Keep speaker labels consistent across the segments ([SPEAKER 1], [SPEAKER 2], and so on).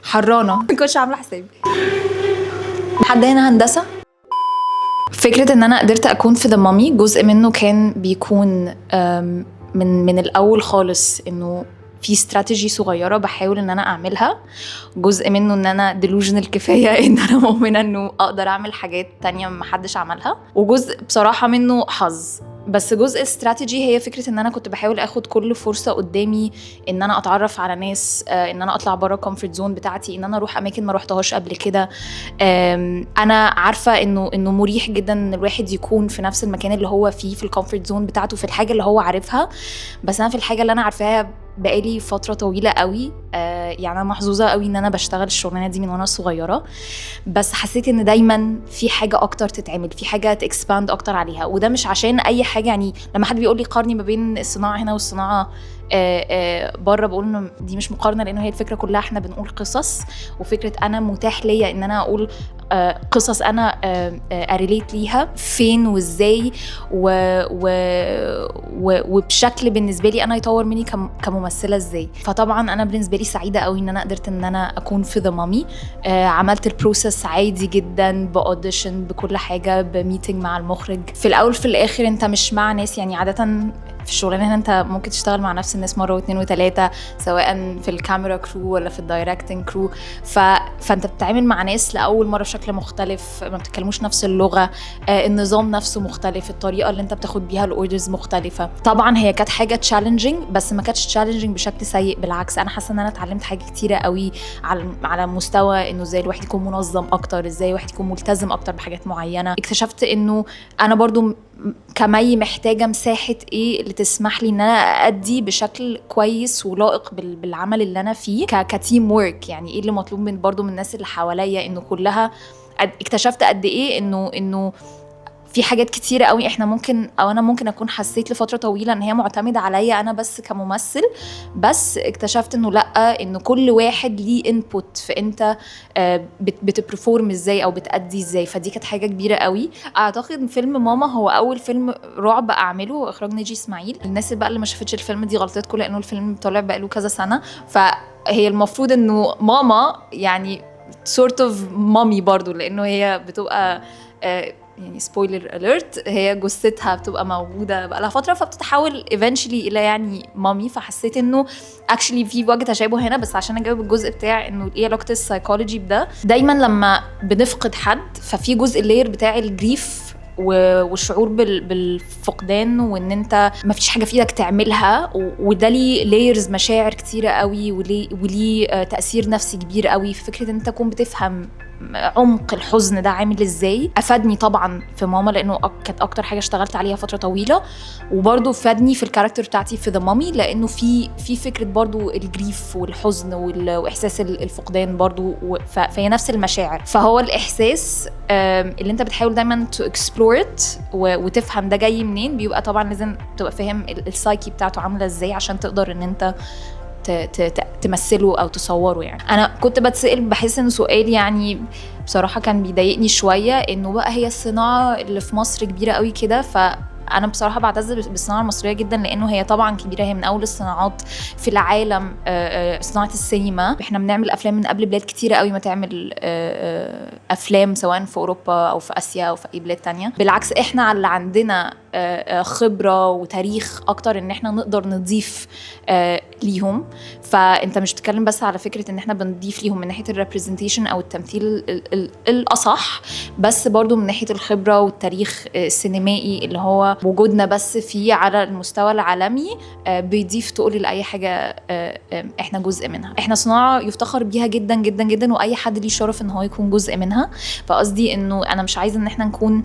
[SPEAKER 1] حرانه ما كنتش عامله حسابي. لحد هنا هندسه. فكره ان انا قدرت اكون في ذا مامي جزء منه كان بيكون من الاول خالص انه في استراتيجي صغيره بحاول ان انا اعملها. جزء منه ان انا ديلوجنال كفايه ان انا مؤمنه انه اقدر اعمل حاجات تانية ما حدش عملها، وجزء بصراحه منه حظ. بس جزء استراتيجي هي فكره ان انا كنت بحاول اخد كل فرصه قدامي ان انا اتعرف على ناس، ان انا اطلع بره الكومفورت زون بتاعتي، ان انا اروح اماكن ما روحتهاش قبل كده. انا عارفه انه مريح جدا ان الواحد يكون في نفس المكان اللي هو فيه في الكومفورت زون بتاعته في الحاجه اللي هو عارفها. بس انا في الحاجه اللي انا عارفاها بقالي فتره طويله قوي، يعني انا محظوظه قوي ان انا بشتغل الشغلانه دي من وانا صغيره، بس حسيت ان دايما في حاجه اكتر تتعمل، في حاجه تكسباند اكتر عليها. وده مش عشان اي حاجه، يعني لما حد بيقول لي قارني ما بين الصناعه هنا والصناعه بره، بقول انه دي مش مقارنه، لانه هي الفكره كلها احنا بنقول قصص، وفكره انا متاح ليا ان انا اقول قصص انا اريليت ليها فين وازاي وبشكل بالنسبه لي انا يطور مني كممثله ازاي. فطبعا انا بالنسبه لي سعيده قوي ان انا قدرت ان انا اكون في ذا مامي. عملت البروسيس عادي جدا، باوديشن، بكل حاجه، بميتنج مع المخرج. في الاول في الاخر انت مش مع ناس، يعني عاده في الشغلانه هنا انت ممكن تشتغل مع نفس الناس مره واثنين وثلاثه، سواء في الكاميرا كرو ولا في الدايركتنج كرو. فانت بتتعامل مع ناس لاول مره بشكل مختلف، ما بتتكلموش نفس اللغه، النظام نفسه مختلف، الطريقه اللي انت بتاخد بيها الاوردرز مختلفه. طبعا هي كانت حاجه تشالنجينج، بس ما كانتش تشالنجينج بشكل سيء، بالعكس انا حاسه ان انا اتعلمت حاجه كتيره قوي على مستوى انه ازاي الواحد يكون منظم اكتر، ازاي الواحد يكون ملتزم اكتر بحاجات معينه. اكتشفت انه انا برضو كمي محتاجه مساحه ايه اللي تسمح لي ان انا ادي بشكل كويس ولائق بالعمل اللي انا فيه كتيم وورك. يعني ايه اللي مطلوب من برضو من الناس اللي حواليا، انه كلها اكتشفت قد ايه انه في حاجات كتيرة قوي احنا ممكن، او انا ممكن اكون حسيت لفترة طويلة ان هي معتمدة عليا انا بس كممثل، بس اكتشفت انه لا، انه كل واحد ليه انبوت في انت بتبرفورم ازاي او بتأدي ازاي. فدي كانت حاجة كبيرة قوي. اعتقد فيلم ماما هو اول فيلم رعب اعمله، اخراج ناجي اسماعيل. الناس بقى اللي ما شافتش الفيلم دي غلطتكم، لانه الفيلم طالع بقاله كذا سنة، فهي المفروض انه ماما يعني sort of مامي برضو، لانه هي بتبقى يعني سبويلر اليرت، هي جثتها بتبقى موجوده بقى لها فتره، فبتتحول eventually الى يعني مامي. فحسيت انه actually في وجه تشابه هنا. بس عشان اجاوب الجزء بتاع انه ايه علاقه السايكولوجي بده، دايما لما بنفقد حد ففي جزء اللير بتاع الجريف والشعور بالفقدان، وان انت ما فيش حاجه في ايدك تعملها، وده ليه لايرز مشاعر كتيره قوي، وليه تاثير نفسي كبير قوي في فكره ان انت تكون بتفهم عمق الحزن ده عامل ازاي. افادني طبعا في ماما لانه كانت اكتر حاجه اشتغلت عليها فتره طويله، وبرضه فادني في الكاركتر بتاعتي في ذا مامي، لانه في فكره برضه الجريف والحزن واحساس الفقدان برضه، فهي نفس المشاعر. فهو الاحساس اللي انت بتحاول دايما تو اكسبلور ات وتفهم ده جاي منين، بيبقى طبعا لازم تبقى فاهم السايكي بتاعته عامله ازاي عشان تقدر ان انت تمثله او تصوره. يعني انا كنت بتسأل بحس ان سؤال يعني بصراحة كان بيضايقني شوية، انه بقى هي الصناعة اللي في مصر كبيرة قوي كده. فانا بصراحة بعتز بالصناعة المصرية جدا، لانه هي طبعا كبيرة، هي من اول الصناعات في العالم. صناعة السينما احنا بنعمل افلام من قبل بلاد كتيرة قوي ما تعمل افلام، سواء في اوروبا او في اسيا او في اي بلاد تانية. بالعكس احنا اللي عندنا خبرة وتاريخ اكتر ان احنا نقدر نضيف ليهم. فانت مش بتتكلم بس على فكرة ان احنا بنضيف ليهم من ناحية الريبريزنتيشن او التمثيل الاصح، بس برضو من ناحية الخبرة والتاريخ السينمائي اللي هو وجودنا بس فيه على المستوى العالمي بيضيف تقول لأي حاجة احنا جزء منها. احنا صناعة يفتخر بيها جدا جدا جدا، واي حد ليه شرف ان هو يكون جزء منها. فقصدي انه انا مش عايزة ان احنا نكون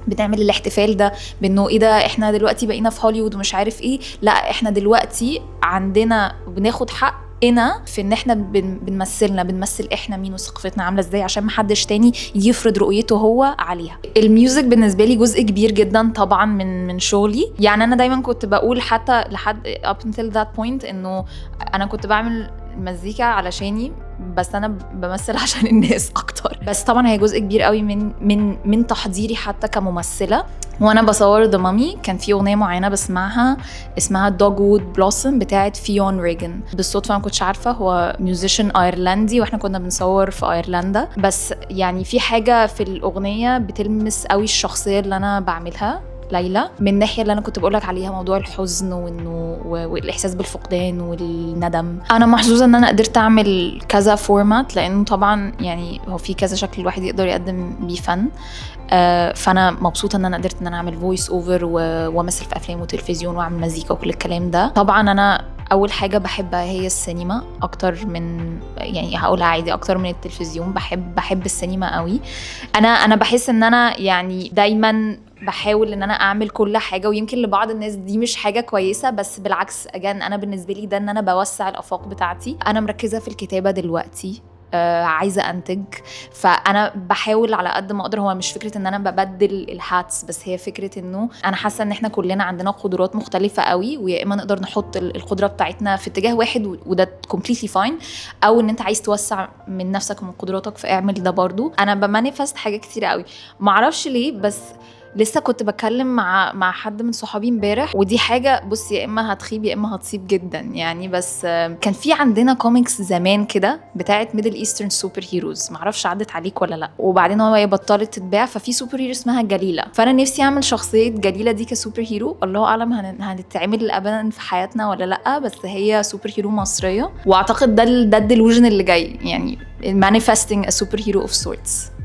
[SPEAKER 1] بنعمل الاحتفال ده بانه ايه ده احنا دلوقتي بقينا في هوليوود ومش عارف ايه. لا، احنا دلوقتي عندنا بناخد حقنا في ان احنا بنمثل احنا مين وثقافتنا عامله ازاي، عشان محدش تاني يفرض رؤيته هو عليها. الميوزك بالنسبه لي جزء كبير جدا طبعا من شغلي. يعني انا دايما كنت بقول حتى لحد up until that point انه انا كنت بعمل المزيكا علشاني، بس انا بمثل عشان الناس اكتر. بس طبعا هي جزء كبير قوي من تحضيري حتى كممثله. وانا بصور ذا مامي كان في اغنيه معينه بسمعها اسمها دوغوود بلوسم بتاعه فيون ريجن. بالصدفه ما كنتش عارفه هو ميوزيشن ايرلندي واحنا كنا بنصور في ايرلندا، بس يعني في حاجه في الاغنيه بتلمس قوي الشخصيه اللي انا بعملها ليلى، من الناحيه اللي انا كنت بقولك عليها، موضوع الحزن والاحساس بالفقدان والندم. انا محظوظه ان انا قدرت اعمل كذا فورمات، لانه طبعا يعني هو في كذا شكل الواحد يقدر يقدم بيه فن. فانا مبسوطه ان انا قدرت ان انا اعمل فويس اوفر وامثل في افلام وتلفزيون واعمل مزيكا وكل الكلام ده. طبعا انا اول حاجه بحبها هي السينما اكتر من، يعني هقولها عادي، اكتر من التلفزيون. بحب السينما قوي. انا بحس ان انا يعني دايما بحاول ان انا اعمل كل حاجه، ويمكن لبعض الناس دي مش حاجه كويسه، بس بالعكس اجان انا بالنسبه لي ده ان انا بوسع الافاق بتاعتي. انا مركزه في الكتابه دلوقتي، عايزه انتج، فانا بحاول على قد ما اقدر. هو مش فكره ان انا ببدل الهاتس، بس هي فكره انه انا حاسه ان احنا كلنا عندنا قدرات مختلفه قوي، ويا اما نقدر نحط القدره بتاعتنا في اتجاه واحد وده completely fine، او ان انت عايز توسع من نفسك ومن قدراتك فاعمل ده برضو. انا بمانيفست حاجات كتير قوي، معرفش ليه، بس لسه كنت بكلم مع حد من صحابي امبارح، ودي حاجه بص يا اما هتخيب يا اما هتصيب جدا يعني. بس كان في عندنا كوميكس زمان كده بتاعت ميدل ايسترن سوبر هيروز، معرفش عدت عليك ولا لا، وبعدين هي بطلت تتباع، ففي سوبر هيرو اسمها جليله. فانا نفسي اعمل شخصيه جليله دي كسوبر هيرو، الله اعلم هنتعمل ابدا في حياتنا ولا لا، بس هي سوبر هيرو مصريه، واعتقد ده الديلوجن اللي جاي، يعني manifesting a superhero of sorts.